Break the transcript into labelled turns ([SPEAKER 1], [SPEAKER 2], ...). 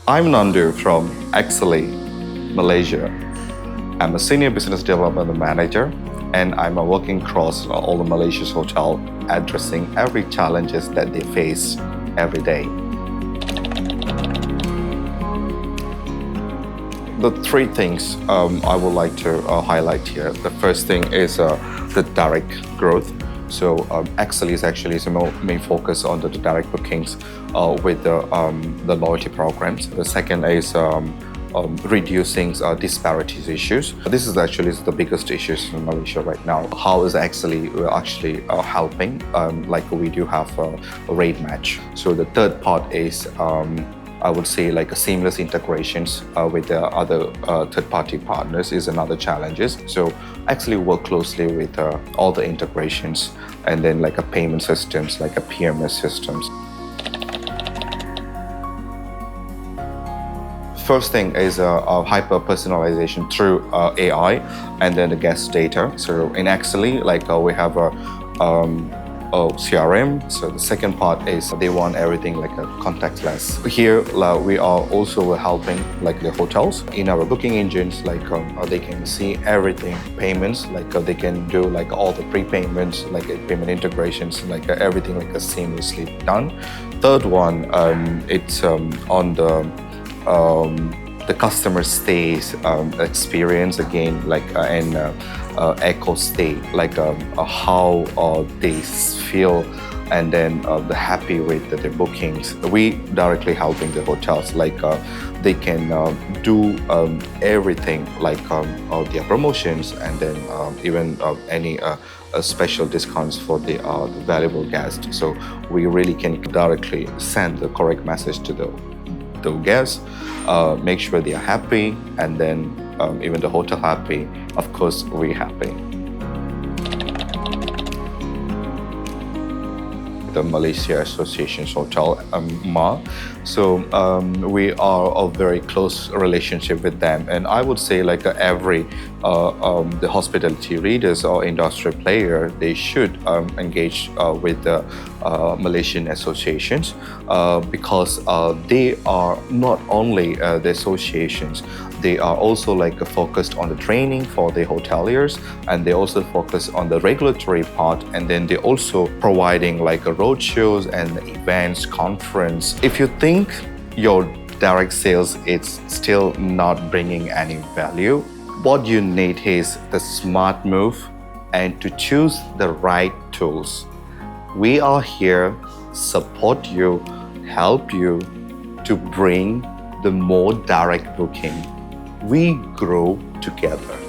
[SPEAKER 1] I'm Nandu from Exely, Malaysia. I'm a senior business development manager, and I'm working across all the Malaysia's hotel, addressing every challenges that they face every day. The three things I would like to highlight here. The first thing is the direct growth. So Exely is actually the main focus on the direct bookings with the loyalty programs. The second is reducing disparities issues. This is actually the biggest issues in Malaysia right now. How is Exely actually helping? Like we do have a rate match. So the third part is I would say like a seamless integrations with the other third-party partners is another challenges. So actually work closely with all the integrations and then like a payment systems, like a PMS systems. First thing is hyper personalization through AI and then the guest data. So in Exely, like we have a CRM. So the second part is they want everything like a contactless. Here we are also helping like the hotels in our booking engines, like they can see everything, payments, like they can do like all the prepayments, like payment integrations, like everything like seamlessly done. Third one, it's on the customer stays experience again, like and echo stay, like how they feel and then the happy with the bookings. We directly helping the hotels, like they can do everything, like their promotions and then even any special discounts for the valuable guests. So we really can directly send the correct message to the guests, make sure they are happy, and then even the hotel happy, of course we happy. The Malaysia Association's Hotel, MA. So we are a very close relationship with them, and I would say like every the hospitality leaders or industry player, they should engage with the Malaysian associations because they are not only the associations, they are also like focused on the training for the hoteliers, and they also focus on the regulatory part, and then they also providing like a road shows and events, conference. If you think your direct sales is still not bringing any value, what you need is the smart move and to choose the right tools. We are here, support you, help you to bring the more direct booking. We grow together.